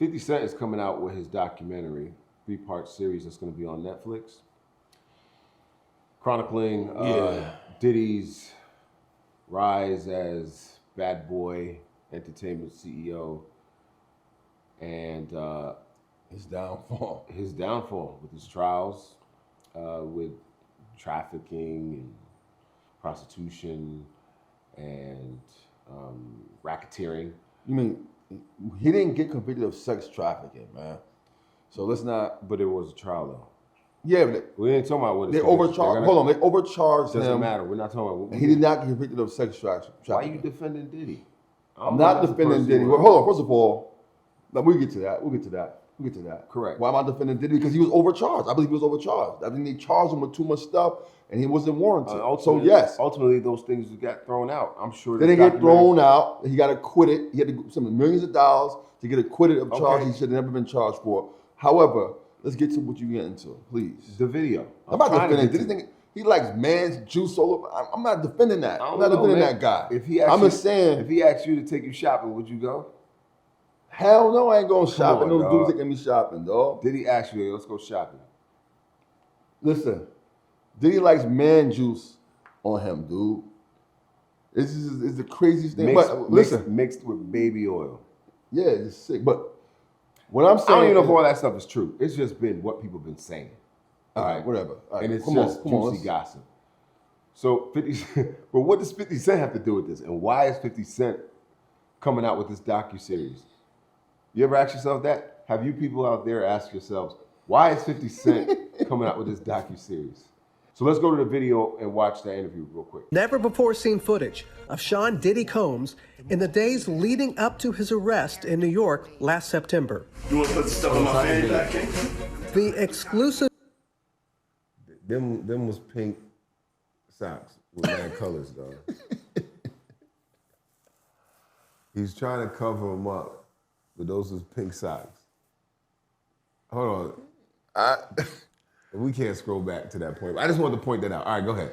50 Cent is coming out with his documentary, 3-part series that's going to be on Netflix, chronicling Diddy's rise as bad boy entertainment CEO and his downfall. His downfall with his trials, with trafficking and prostitution and racketeering. You mean he didn't get convicted of sex trafficking, man? So let's not. But it was a trial though. Yeah, but we ain't talking about what they overcharged. Hold on, they overcharged him. Doesn't matter. We're not talking about. He did not get convicted of sex trafficking. Why are you defending Diddy? I'm not defending Diddy. Well, hold on. First of all, we'll get to that. We'll get to that. Correct. Why am I defending Diddy? Because he was overcharged. I believe he was overcharged. I think they charged him with too much stuff, and he wasn't warranted. So yes, ultimately those things got thrown out. I'm sure they didn't get thrown out. He got acquitted. He had to spend millions of dollars to get acquitted of charges he should have never been charged for. However, let's get to what you get into, please. The video. I'm not defending Diddy. He likes man's juice all over. I'm not defending that. I'm not defending that guy. I'm just saying. If he asked you to take you shopping, would you go? Hell no, I ain't going shopping. Those dudes taking me shopping, dog. Diddy asked you, let's go shopping. Listen, Diddy likes man juice on him, dude. It's the craziest thing. Mixed with baby oil. Yeah, it's sick. But what I'm saying, I don't even know if all that stuff is true. It's just been what people have been saying. All right, whatever. All right, and it's just juicy gossip. So 50, but what does 50 Cent have to do with this? And why is 50 Cent coming out with this docuseries? You ever ask yourself that? Have you people out there ask yourselves, why is 50 Cent coming out with this docuseries? So let's go to the video and watch that interview real quick. Never before seen footage of Sean Diddy Combs in the days leading up to his arrest in New York last September. You want to put the stuff in my fanny pack, King? The exclusive. Them was pink socks with mad colors, though. He's trying to cover them up, but those was pink socks. Hold on. We can't scroll back to that point. I just wanted to point that out. All right, go ahead.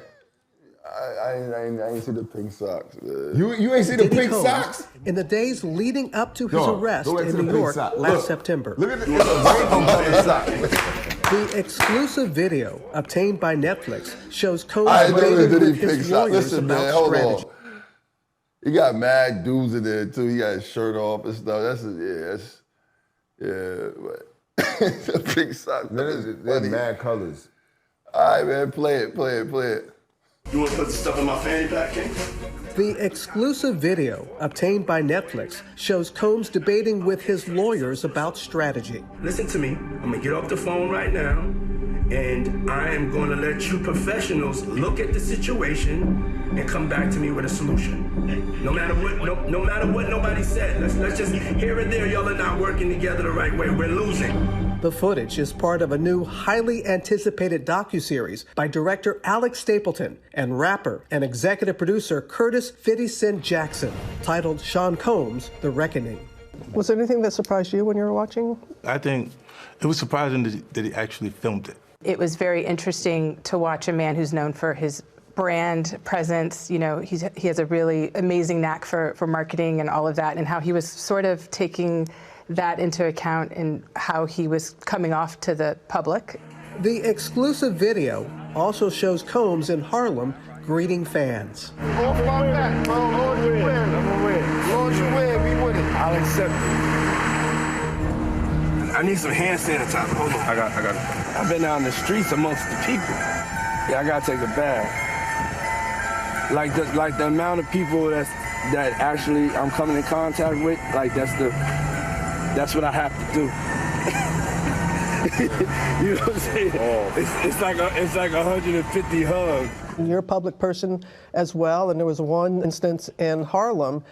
I ain't see the pink socks. Man. You ain't see the pink socks? In the days leading up to his arrest in New York last September. Look at the rainbow socks. The exclusive video obtained by Netflix shows Combs debating with his lawyers about strategy. He got mad dudes in there too. He got his shirt off and stuff. But pink socks. They're mad colors. All right, man, play it. You want to put the stuff in my fanny pack, King? The exclusive video obtained by Netflix shows Combs debating with his lawyers about strategy. Listen to me. I'm going to get off the phone right now, and I am going to let you professionals look at the situation and come back to me with a solution. No matter what nobody said. Let's just here and there, y'all are not working together the right way. We're losing. The footage is part of a new, highly anticipated docuseries by director Alex Stapleton and rapper and executive producer Curtis 50 Cent Jackson, titled Sean Combs: The Reckoning. Was there anything that surprised you when you were watching? I think it was surprising that he actually filmed it. It was very interesting to watch a man who's known for his brand presence. You know, he has a really amazing knack for marketing and all of that, and how he was sort of taking that into account in how he was coming off to the public. The exclusive video also shows Combs in Harlem greeting fans. Off my back, bro. Lord, you win. I'm gonna win. Lord, you win. We win it. I'll accept it. I need some hand sanitizer. Hold on. I got it. I've been out in the streets amongst the people. Yeah, I gotta take a bath. Like the amount of people that actually I'm coming in contact with, like that's what I have to do. You know what I'm saying? It's like 150 hugs. You're a public person as well, and there was one instance in Harlem,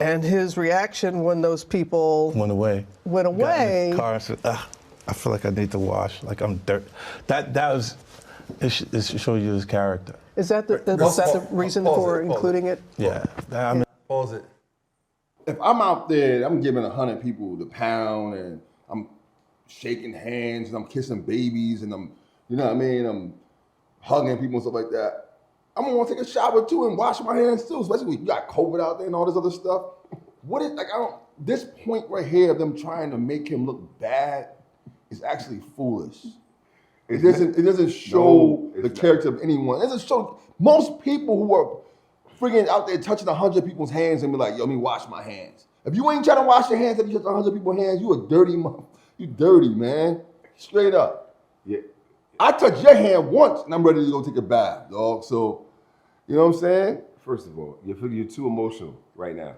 and his reaction when those people went away. Got in his car and said, I feel like I need to wash, like I'm dirt. That was, it shows you his character. Is that the reason for including it? Yeah. I mean, pause it. If I'm out there, I'm giving 100 people the pound, and I'm shaking hands, and I'm kissing babies, and I'm, you know what I mean, I'm hugging people and stuff like that, I'm gonna want to take a shower too and wash my hands too, especially when you got COVID out there and all this other stuff. What is, like, this point right here of them trying to make him look bad is actually foolish. It doesn't show the character of anyone. It doesn't show most people who are friggin' out there touching 100 people's hands and be like, yo, let me wash my hands. If you ain't trying to wash your hands if you touch 100 people's hands, you a dirty mother. You dirty, man. Straight up. Yeah. I touch your hand once and I'm ready to go take a bath, dog. So, you know what I'm saying? First of all, you're too emotional right now.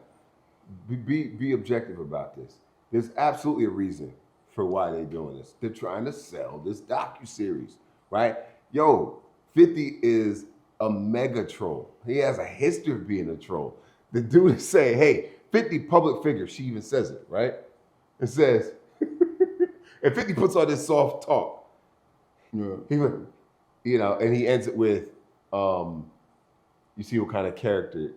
Be objective about this. There's absolutely a reason for why they're doing this. They're trying to sell this docuseries, right? Yo, 50 is a mega troll. He has a history of being a troll. The dude is saying, hey, 50 public figure, she even says it, right? It says, and 50 puts on this soft talk. Yeah. He went, you know, and he ends it with, you see what kind of character,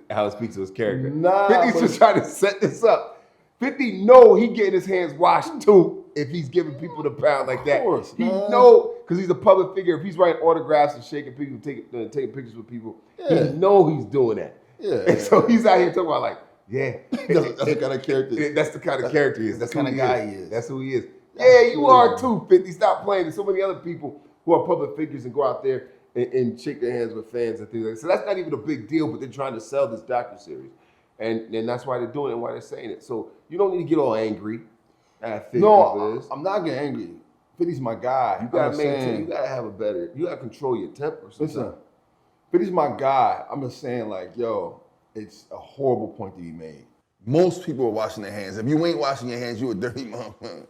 how it speaks to his character. Nah, 50's just trying to set this up. 50 know he getting his hands washed too if he's giving people the pound like that. Of course, He man. know, because he's a public figure, if he's writing autographs and shaking people, taking pictures with people, Yeah. he know he's doing that. Yeah. And so he's out here talking about like, yeah. That's the kind of character. That's the kind of character he is. That's the kind who of guy he is. That's who he is. That's Yeah, you who are he too, 50. Stop playing. There's so many other people who are public figures and go out there and shake their hands with fans and things like that. So that's not even a big deal, but they're trying to sell this docuseries. And that's why they're doing it and why they're saying it. So you don't need to get all angry at 50. No, Liz. I'm not getting angry. 50's my guy. You gotta I'm maintain, saying, you gotta have a better, you gotta control your temper sometimes. listen, 50's my guy. I'm just saying, like, yo, it's a horrible point that he made. Most people are washing their hands. If you ain't washing your hands, you a dirty motherfucker.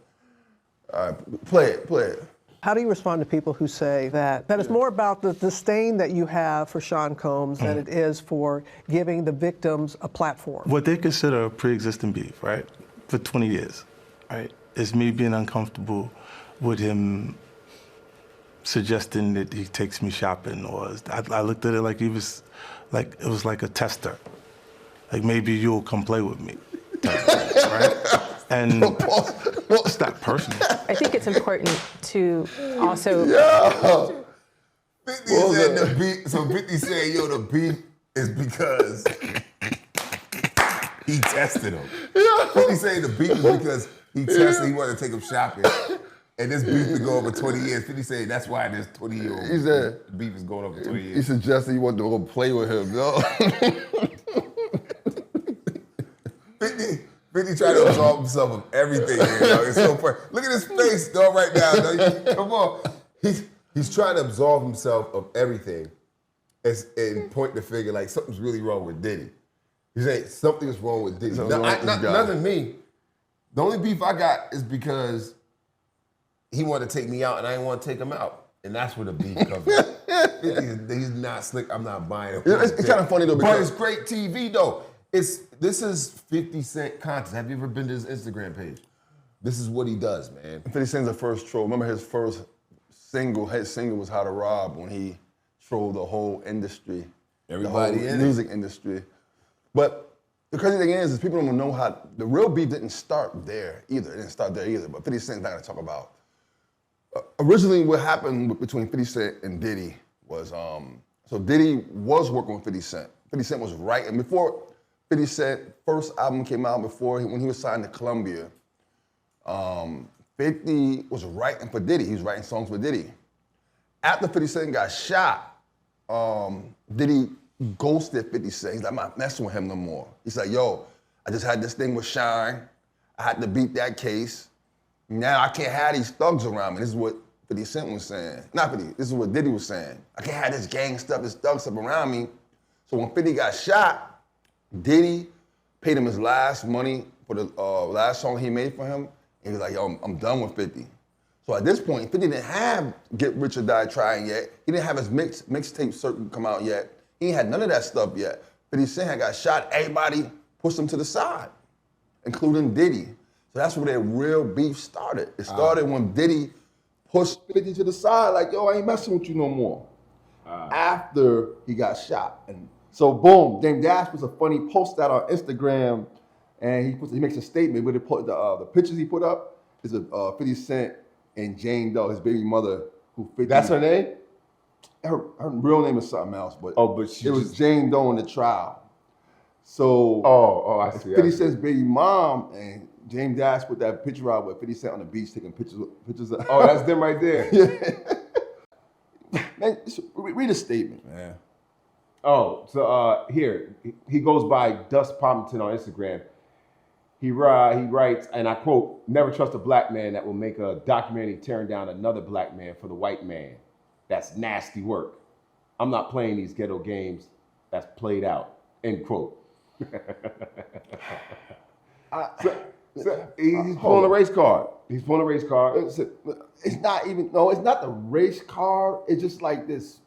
All right, play it. How do you respond to people who say that it's more about the disdain that you have for Sean Combs than it is for giving the victims a platform? What they consider a pre-existing beef, right, for 20 years, right, is me being uncomfortable with him suggesting that he takes me shopping, or I looked at it like he was, like it was like a tester, like maybe you'll come play with me, type thing, right? And it's not personal. I think it's important to also. Yo. 50 said the beef, so 50 said, yo, the beef is because he tested him. 50 saying the beef is because he tested, he wanted to take him shopping. And this beef would go over 20 years. 50 said that's why this 20-year-old He said- beef is going over 20 He years. suggested he wanted to go play with him, yo. 50 trying to absolve himself of everything here, dog. It's so funny. Look at his face, dog, right now, dog. Come on. He's trying to absolve himself of everything and point the finger like something's really wrong with Diddy. He's saying something's wrong with Diddy. Something's wrong with this guy. Nothing me. The only beef I got is because he wanted to take me out and I didn't want to take him out. And that's where the beef comes from. He's not slick. I'm not buying it. It's kind of funny though, But because it's great TV though. This is 50 Cent content. Have you ever been to his Instagram page? This is what he does, man. 50 Cent's the first troll. Remember his first single, was How to Rob, when he trolled the whole industry. Everybody the whole in it. music industry. But the crazy thing is people don't know how, the real beef didn't start there either. It didn't start there either, but 50 Cent's not gonna talk about. Originally what happened between 50 Cent and Diddy was, so Diddy was working with 50 Cent. 50 Cent was writing, before 50 Cent first album came out, when he was signed to Columbia, 50 was writing for Diddy. He was writing songs for Diddy. After 50 Cent got shot, Diddy ghosted 50 Cent. He's like, I'm not messing with him no more. He's like, yo, I just had this thing with Shine. I had to beat that case. Now I can't have these thugs around me. This is what 50 Cent was saying. Not 50, this is what Diddy was saying. I can't have this gang stuff, this thug stuff around me. So when 50 got shot, Diddy paid him his last money for the last song he made for him. And he was like, yo, I'm done with 50. So at this point, 50 didn't have Get Rich or Die Trying yet. He didn't have his mixtape circuit come out yet. He ain't had none of that stuff yet. 50 Cent had got shot, everybody pushed him to the side, including Diddy. So that's where their real beef started. It started when Diddy pushed 50 to the side, like, yo, I ain't messing with you no more. After he got shot. And so boom, Dame Dash was a funny post out on Instagram, and he makes a statement, but the pictures he put up is of 50 Cent and Jane Doe, his baby mother, who 50. That's her name? Her real name is something else, but Oh, but she it was just- Jane Doe in the trial. So I see. 50 Cent's baby mom and James Dash put that picture out with 50 Cent on the beach taking pictures of. Oh, that's them right there. Man, read a statement, man. Oh, so here he goes by Dust Poppington on Instagram. He writes, and I quote, "Never trust a black man that will make a documentary tearing down another black man for the white man. That's nasty work. I'm not playing these ghetto games. That's played out." End quote. He's pulling a race card. He's pulling a race card. It's not the race card. It's just like this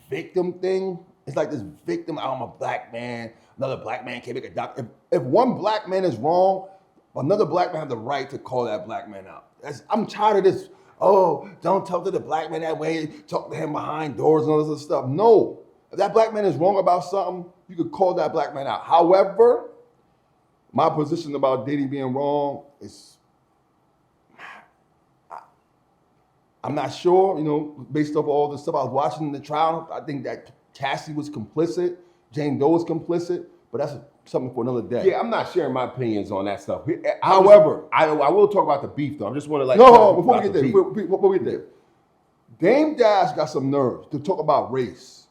victim thing. It's like this victim, I'm a black man, another black man can't make a doc. If one black man is wrong, another black man has the right to call that black man out. I'm tired of this, don't talk to the black man that way, talk to him behind doors and all this other stuff. No, if that black man is wrong about something, you could call that black man out. However, my position about Diddy being wrong is, I'm not sure, based off all the stuff I was watching in the trial, I think that Cassie was complicit, Jane Doe was complicit, but that's something for another day. Yeah, I'm not sharing my opinions on that stuff. However, I will talk about the beef though. I just want to before we get there, Dame Dash got some nerves to talk about race.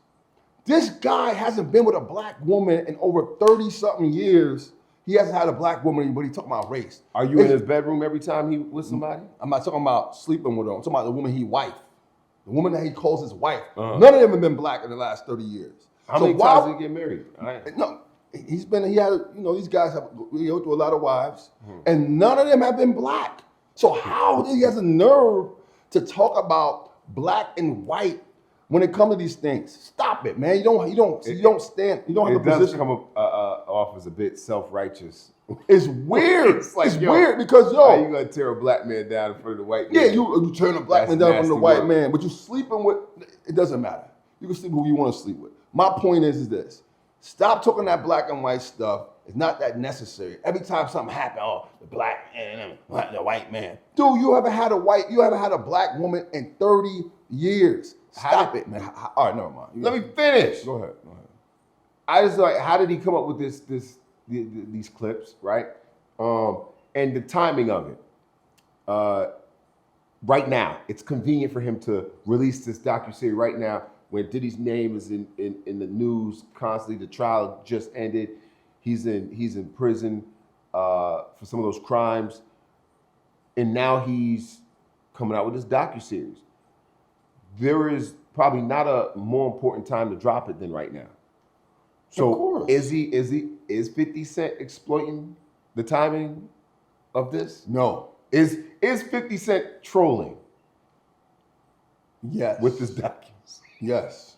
This guy hasn't been with a black woman in over 30-something years. He hasn't had a black woman, but he's talking about race. Are you in his bedroom every time he with somebody? I'm not talking about sleeping with her. I'm talking about the woman he wife. The woman that he calls his wife. Uh-huh. None of them have been black in the last 30 years. How many times did he get married? No, these guys go through a lot of wives, and none of them have been black. So how did he has a nerve to talk about black and white when it comes to these things? Stop it, man. You don't have a position. It does come off as a bit self-righteous. It's weird. It's like, weird because how you gonna tear a black man down in front of the white man? Yeah, you turn a black man down in front of the white work. man, but you sleeping with, it doesn't matter. You can sleep with who you want to sleep with. My point is this. Stop talking that black and white stuff. It's not that necessary. Every time something happens, the black man, the white man. Dude, you haven't had a black woman in 30 years. Stop it, man. All right, never mind. Let me finish. Go ahead. I just like, how did he come up with these clips, right? And the timing of it. Right now, it's convenient for him to release this docuseries right now when Diddy's name is in the news constantly. The trial just ended. He's in prison for some of those crimes, and now he's coming out with this docuseries. There is probably not a more important time to drop it than right now. So of course. Is 50 Cent exploiting the timing of this? No. Is 50 Cent trolling? Yes. With this document? Yes.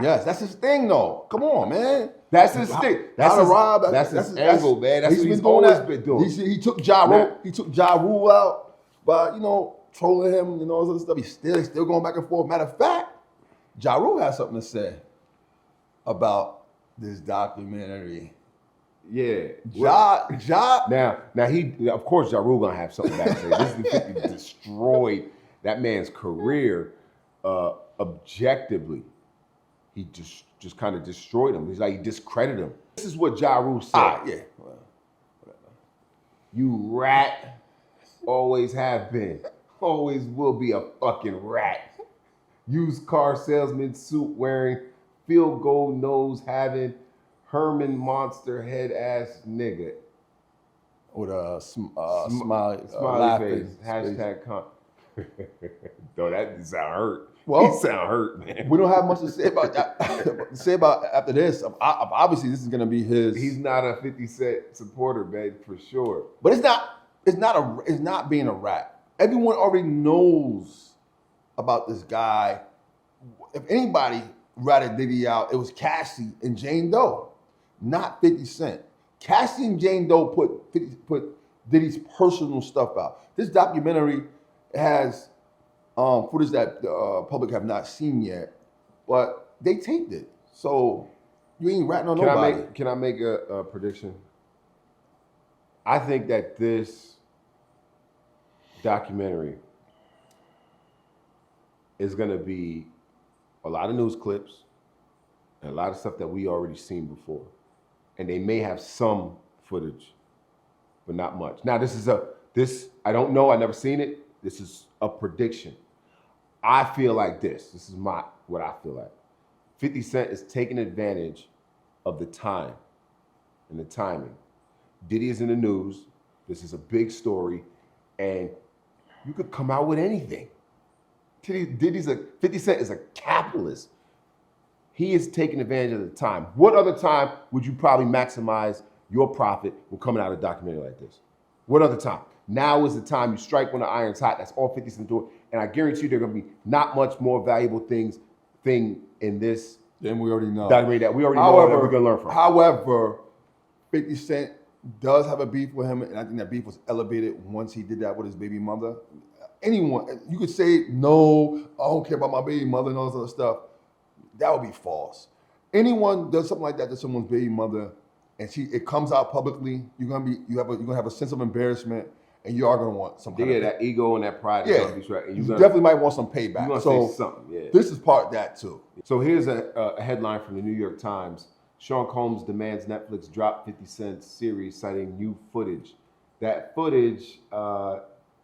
Yes, that's his thing though. Come on, man. That's his thing. That's his angle, man. That's what he's always been doing. He took Ja Rule out by, trolling him and all this other stuff. He's still going back and forth. Matter of fact, Ja Rule has something to say about this documentary. Yeah. Now he, of course, Ja Rule gonna have something back to say. This is 50 destroyed that man's career objectively. He just kind of destroyed him. He's like, he discredited him. This is what Ja Rule said. Yeah. Well, whatever. You rat, always have been, always will be a fucking rat. Used car salesman suit wearing, field goal nose having, Herman monster head ass nigga. With a smiley face. Hashtag con. No, that sound hurt. Well, he sound hurt, man. We don't have much to say about that. After this. Obviously, this is gonna be his. He's not a 50 Cent supporter, man, for sure. But it's not being a rat. Everyone already knows about this guy. If anybody ratted Diddy out, it was Cassie and Jane Doe, not 50 Cent. Cassie and Jane Doe put Diddy's personal stuff out. This documentary has footage that the public have not seen yet, but they taped it. So you ain't ratting on nobody. Can I make a prediction? I think that this documentary is going to be a lot of news clips, and a lot of stuff that we already seen before. And they may have some footage, but not much. Now, I don't know, I never seen it. This is a prediction. I feel like this is what I feel like. 50 Cent is taking advantage of the time and the timing. Diddy is in the news. This is a big story, and you could come out with anything. 50 Cent is a capitalist. He is taking advantage of the time. What other time would you probably maximize your profit when coming out of a documentary like this? What other time? Now is the time you strike when the iron's hot. That's all 50 Cent doing. And I guarantee you there are going to be not much more valuable thing in this Then we already know. documentary that we already know that we're going to learn from. However, 50 Cent does have a beef with him, and I think that beef was elevated once he did that with his baby mother. Anyone, you could say, no, I don't care about my baby mother and all this other stuff. That would be false. Anyone does something like that to someone's baby mother, and it comes out publicly, you're gonna have a sense of embarrassment, and you are gonna want some kind of that ego and that pride. Yeah, is right. And you definitely might want some payback. You're gonna say something. Yeah. This is part of that too. So here's a headline from the New York Times. Sean Combs demands Netflix drop 50 Cent's series citing new footage. That footage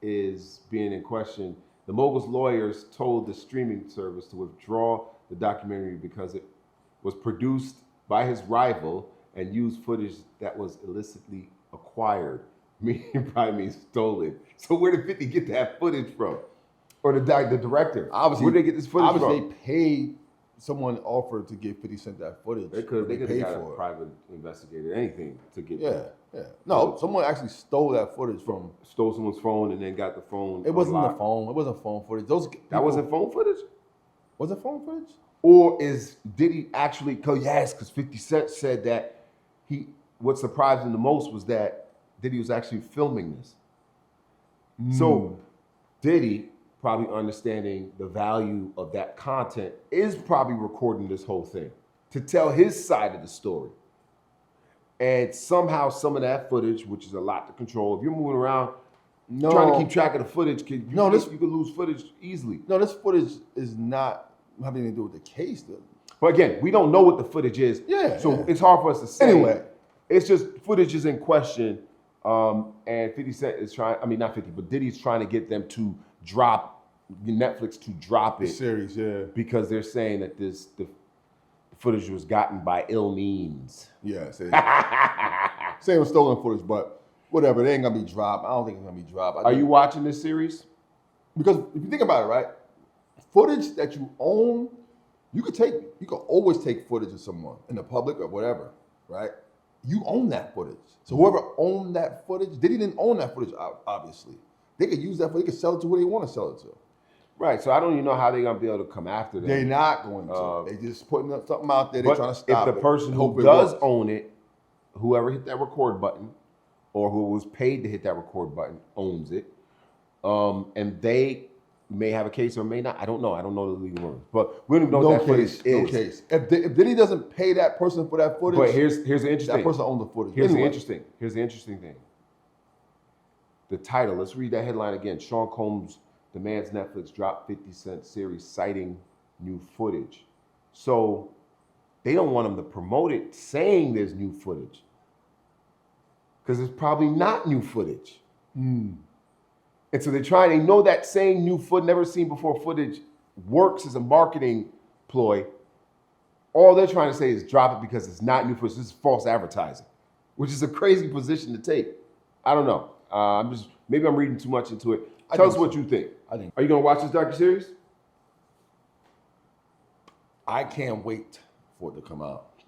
is being in question. The mogul's lawyers told the streaming service to withdraw the documentary because it was produced by his rival and used footage that was illicitly acquired. Meaning probably means stolen. So where did 50 get that footage from? Or the director? Obviously, where did they get this footage from? Obviously, they paid someone offered to give 50 Cent that footage. They could have paid got for a it. private investigator, anything to get Yeah. No, someone actually stole that footage from. Stole someone's phone and then got the phone. It wasn't unlocked. the phone. It wasn't phone footage. That wasn't phone footage? Was it phone footage? Or is Diddy actually? Because 50 Cent said that what surprised him the most was that Diddy was actually filming this. So Diddy, probably understanding the value of that content, is probably recording this whole thing to tell his side of the story. And somehow some of that footage, which is a lot to control, if you're moving around trying to keep track of the footage, you could lose footage easily. No, this footage is not having anything to do with the case, though. But again, we don't know what the footage is. So it's hard for us to say. Anyway. It's just footage is in question. And 50 Cent is not 50, but Diddy's trying to get them to Netflix to drop it. The series, yeah. Because they're saying that the footage was gotten by ill means. Yeah, say it was stolen footage, but whatever, they ain't gonna be dropped. I don't think it's gonna be dropped. Are you watching this series? Because if you think about it, right, footage that you own, you could always take footage of someone in the public or whatever, right? You own that footage. So whoever owned that footage, Diddy didn't own that footage, obviously. They could use that footage, they could sell it to who they want to sell it to. Right, so I don't even know how they're going to be able to come after them. They're not going to. They just putting up something out there, they're trying to stop it. If the person who does own it, whoever hit that record button, or who was paid to hit that record button, owns it, and they may have a case or may not. I don't know. I don't know the legal terms. But we don't even know what that footage is. No case. If Diddy doesn't pay that person for that footage, but here's the interesting. That person owns the footage. Here's the interesting thing. The title. Let's read that headline again. Sean Combs demands Netflix drop 50 Cent series citing new footage. So they don't want him to promote it saying there's new footage. Because it's probably not new footage. And so they know that saying new footage, never seen before footage works as a marketing ploy. All they're trying to say is drop it because it's not new footage. This is false advertising, which is a crazy position to take. I don't know. Maybe I'm reading too much into it. Tell us what you think. Are you going to watch this docuseries? I can't wait for it to come out.